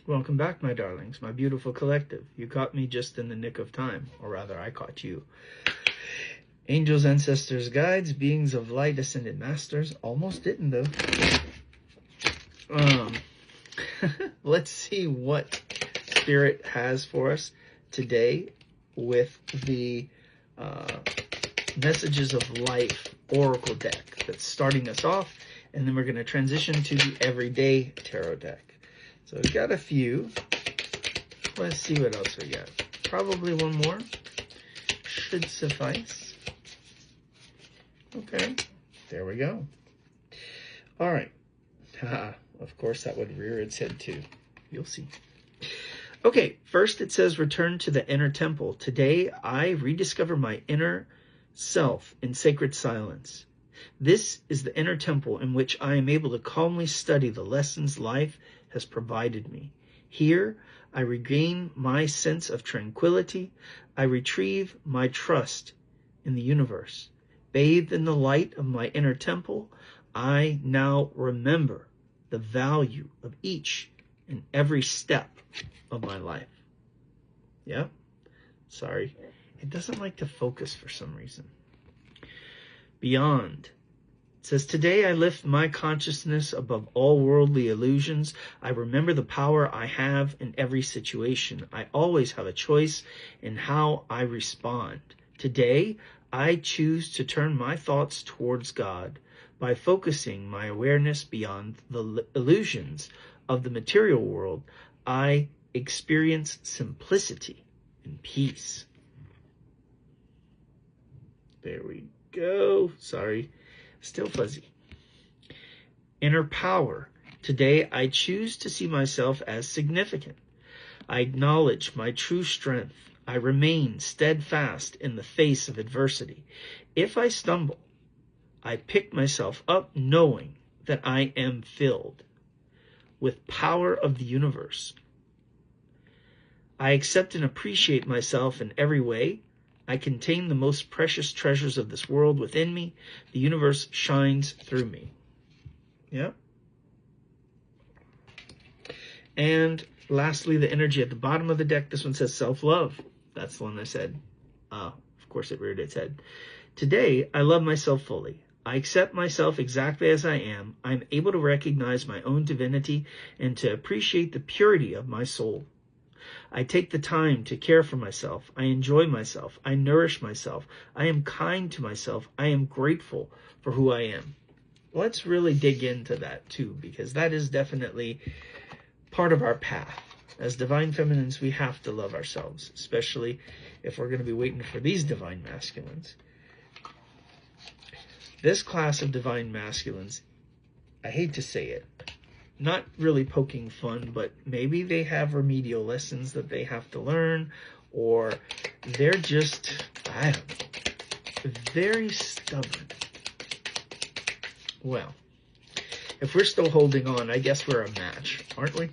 Welcome back, my darlings, my beautiful collective. You caught me just in the nick of time, or rather, I caught you. Angels, ancestors, guides, beings of light, ascended masters. Almost didn't, though. Let's see what Spirit has for us today with the Messages of Life Oracle deck that's starting us off, and then we're going to transition to the Everyday Tarot deck. So we've got a few. Let's see what else we got. Probably one more should suffice. Okay, there we go. All right. Of course, that would rear its head too. You'll see. Okay, first it says, return to the inner temple. Today, I rediscover my inner self in sacred silence. This is the inner temple in which I am able to calmly study the lessons life has provided me. Here, I regain my sense of tranquility. I retrieve my trust in the universe. Bathed in the light of my inner temple, I now remember the value of each and every step of my life. Yeah? Sorry. It doesn't like to focus for some reason. Beyond. It says, today I lift my consciousness above all worldly illusions. I remember the power I have in every situation. I always have a choice in how I respond. Today, I choose to turn my thoughts towards God by focusing my awareness beyond the illusions of the material world. I experience simplicity and peace. There we go. Sorry. Still fuzzy. Inner power. Today, I choose to see myself as significant. I acknowledge my true strength. I remain steadfast in the face of adversity. If I stumble, I pick myself up knowing that I am filled with power of the universe. I accept and appreciate myself in every way. I contain the most precious treasures of this world within me. The universe shines through me. Yeah. And lastly, the energy at the bottom of the deck. This one says self-love. That's the one I said. Of course, it reared its head. Today, I love myself fully. I accept myself exactly as I am. I'm able to recognize my own divinity and to appreciate the purity of my soul. I take the time to care for myself. I enjoy myself. I nourish myself. I am kind to myself. I am grateful for who I am. Let's really dig into that too, because that is definitely part of our path. As divine feminines, we have to love ourselves, especially if we're going to be waiting for these divine masculines. This class of divine masculines, I hate to say it, not really poking fun, but maybe they have remedial lessons that they have to learn, or they're just, I don't know, very stubborn. Well, if we're still holding on, I guess we're a match, aren't we?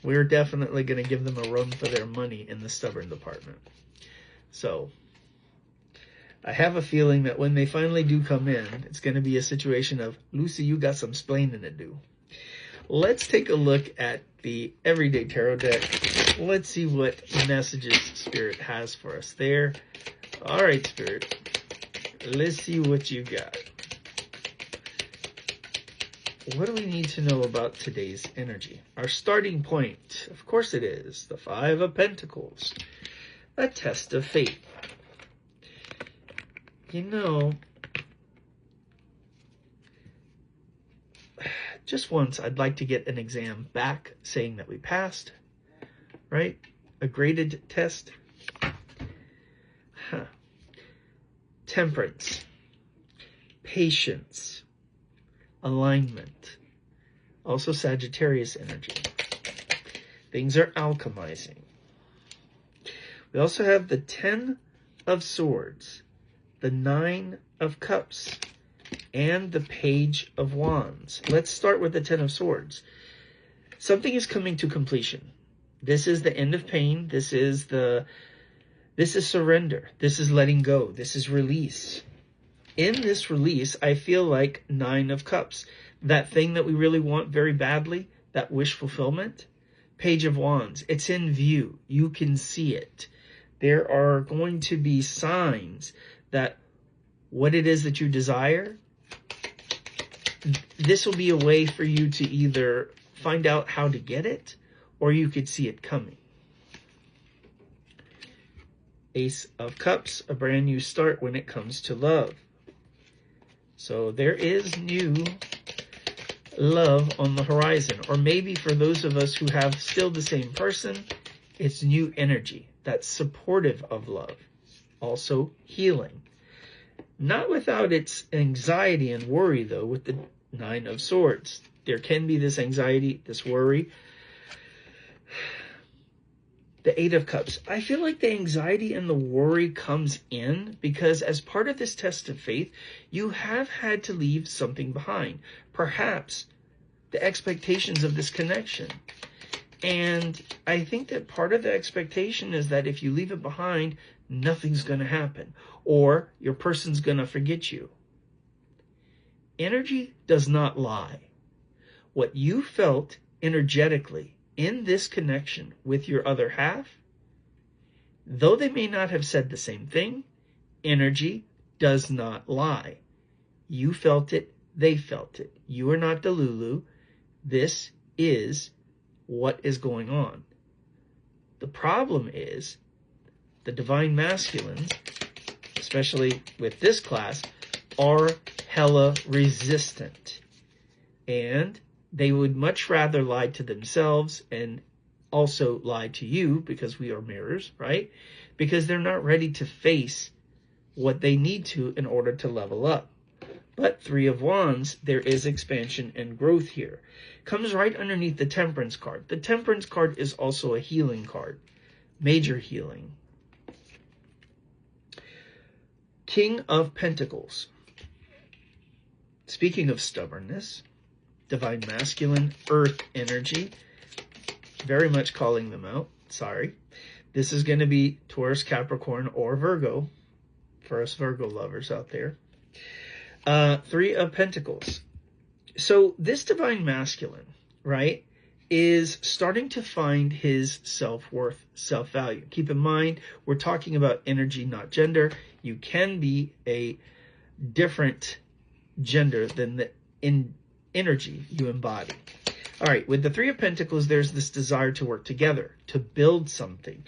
We're definitely going to give them a run for their money in the stubborn department. So, I have a feeling that when they finally do come in, it's going to be a situation of, Lucy, you got some splaining to do. Let's take a look at the Everyday Tarot deck. Let's see what messages Spirit has for us there. All right, Spirit. Let's see what you got. What do we need to know about today's energy? Our starting point, of course it is, the Five of Pentacles. A test of faith. You know, just once I'd like to get an exam back saying that we passed, right? A graded test. Temperance, patience, alignment, also Sagittarius energy. Things are alchemizing. We also have the 10 of Swords, the 9 of Cups, and the Page of Wands. Let's start with the 10 of Swords. Something is coming to completion. This is the end of pain. This is surrender. This is letting go. This is release. In this release, I feel like 9 of Cups. That thing that we really want very badly, that wish fulfillment. Page of Wands, it's in view. You can see it. There are going to be signs that what it is that you desire, this will be a way for you to either find out how to get it, or you could see it coming. Ace of Cups, a brand new start when it comes to love. So there is new love on the horizon. Or maybe for those of us who have still the same person, it's new energy that's supportive of love. Also healing. Not without its anxiety and worry, though, with the Nine of Swords. There can be this anxiety, this worry. The Eight of Cups. I feel like the anxiety and the worry comes in because as part of this test of faith, you have had to leave something behind. Perhaps the expectations of this connection. And I think that part of the expectation is that if you leave it behind, nothing's going to happen. Or your person's going to forget you. Energy does not lie. What you felt energetically in this connection with your other half, though they may not have said the same thing, energy does not lie. You felt it, they felt it. You are not Delulu. This is what is going on. The problem is the divine masculines, especially with this class, are hella resistant. And they would much rather lie to themselves and also lie to you, because we are mirrors, right? Because they're not ready to face what they need to in order to level up. But Three of Wands, there is expansion and growth here. Comes right underneath the Temperance card. The Temperance card is also a healing card. Major healing. King of Pentacles. Speaking of stubbornness, divine masculine, earth energy, very much calling them out. Sorry. This is going to be Taurus, Capricorn, or Virgo for us Virgo lovers out there. Three of Pentacles. So this divine masculine, right, is starting to find his self-worth, self-value. Keep in mind, we're talking about energy, not gender. You can be a different gender than the energy you embody. All right, with the Three of Pentacles, there's this desire to work together, to build something.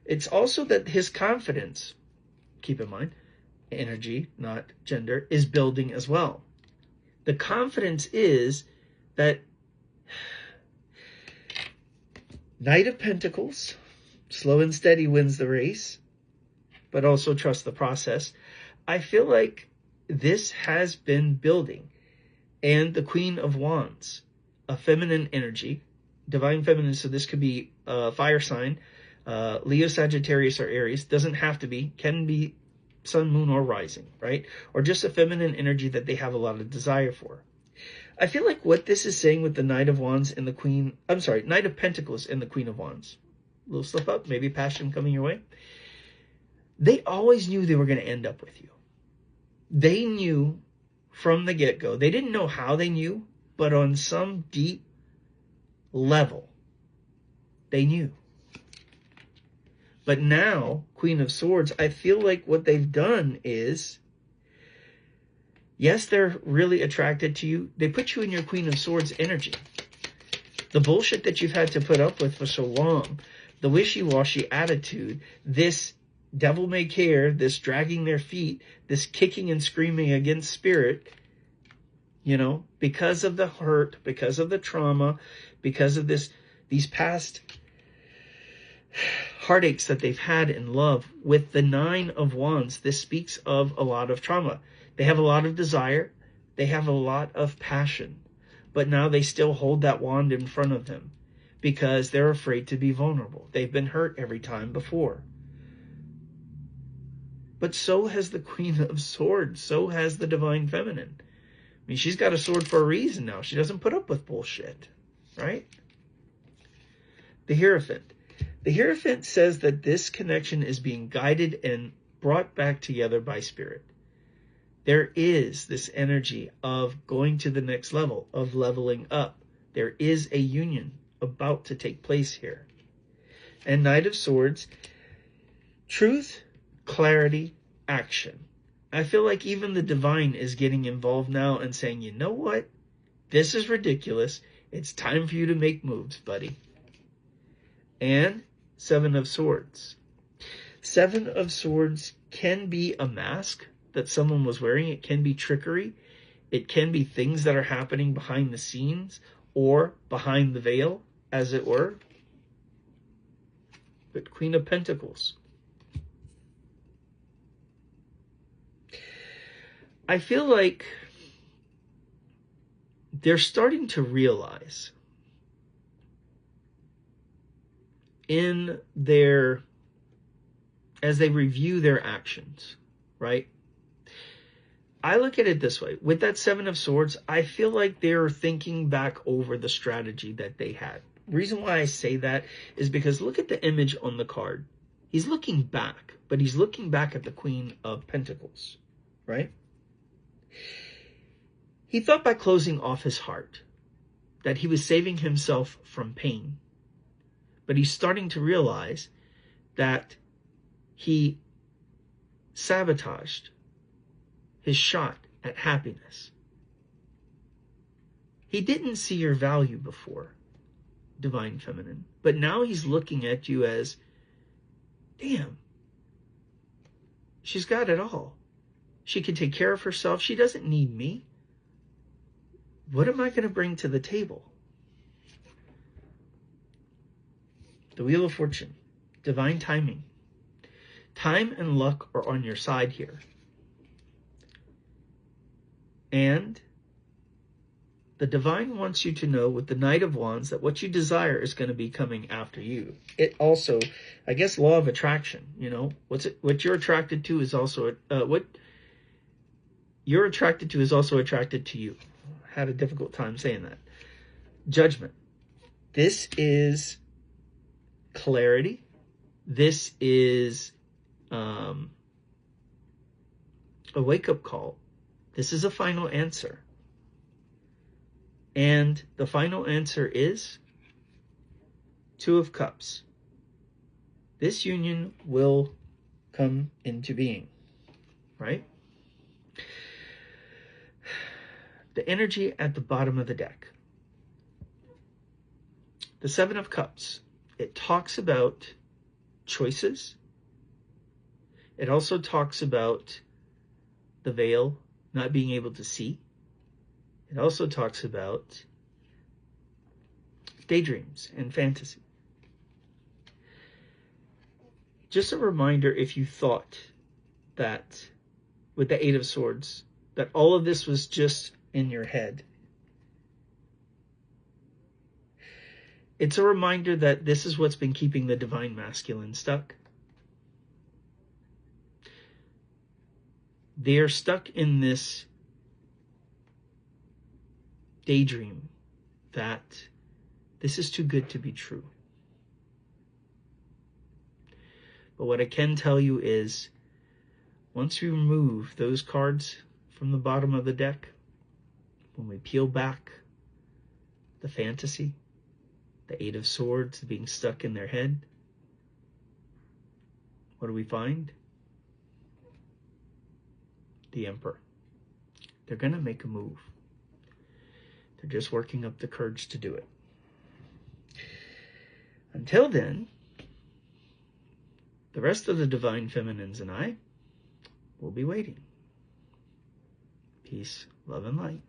It's also that his confidence, keep in mind, energy, not gender, is building as well. The confidence is that Knight of Pentacles, slow and steady wins the race, but also trust the process. I feel like this has been building. And the Queen of Wands, a feminine energy, divine feminine, so this could be a fire sign, Leo, Sagittarius, or Aries. Doesn't have to be, can be sun, moon, or rising, right? Or just a feminine energy that they have a lot of desire for. I feel like what this is saying with the Knight of Wands and the Queen, Knight of Pentacles and the Queen of Wands. A little slip up, maybe passion coming your way. They always knew they were going to end up with you. They knew from the get-go. They didn't know how they knew, but on some deep level, they knew. But now, Queen of Swords, I feel like what they've done is, yes, they're really attracted to you. They put you in your Queen of Swords energy. The bullshit that you've had to put up with for so long, the wishy-washy attitude, this devil may care, this dragging their feet, this kicking and screaming against spirit, you know, because of the hurt, because of the trauma, because of these past heartaches that they've had in love. With the Nine of Wands, this speaks of a lot of trauma. They have a lot of desire. They have a lot of passion. But now they still hold that wand in front of them because they're afraid to be vulnerable. They've been hurt every time before. But so has the Queen of Swords. So has the Divine Feminine. I mean, she's got a sword for a reason now. She doesn't put up with bullshit, right? The Hierophant. The Hierophant says that this connection is being guided and brought back together by spirit. There is this energy of going to the next level, of leveling up. There is a union about to take place here. And Knight of Swords, truth, clarity, action. I feel like even the divine is getting involved now and saying, you know what? This is ridiculous. It's time for you to make moves, buddy. And Seven of Swords. Seven of Swords can be a mask that someone was wearing. It can be trickery. It can be things that are happening behind the scenes or behind the veil, as it were. But Queen of Pentacles. I feel like they're starting to realize in their, as they review their actions, right? I look at it this way. With that Seven of Swords, I feel like they're thinking back over the strategy that they had. The reason why I say that is because look at the image on the card. He's looking back, but he's looking back at the Queen of Pentacles, right? He thought by closing off his heart that he was saving himself from pain. But he's starting to realize that he sabotaged his shot at happiness. He didn't see your value before, Divine Feminine. But now he's looking at you as, damn, she's got it all. She can take care of herself. She doesn't need me. What am I going to bring to the table? The Wheel of Fortune, divine timing. Time and luck are on your side here. And the divine wants you to know with the Knight of Wands that what you desire is going to be coming after you. It also, I guess, law of attraction, you know, what you're attracted to is also, what you're attracted to is also attracted to you. I had a difficult time saying that. Judgment. This is clarity. This is a wake-up call. This is a final answer. And the final answer is Two of Cups. This union will come into being, right? The energy at the bottom of the deck. The Seven of Cups. It talks about choices. It also talks about the veil not being able to see. It also talks about daydreams and fantasy. Just a reminder, if you thought that with the Eight of Swords, that all of this was just in your head. It's a reminder that this is what's been keeping the Divine Masculine stuck. They're stuck in this daydream that this is too good to be true. But what I can tell you is, once we remove those cards from the bottom of the deck, when we peel back the fantasy, the Eight of Swords being stuck in their head, what do we find? The Emperor. They're going to make a move. They're just working up the courage to do it. Until then, the rest of the Divine Feminines and I will be waiting. Peace, love, and light.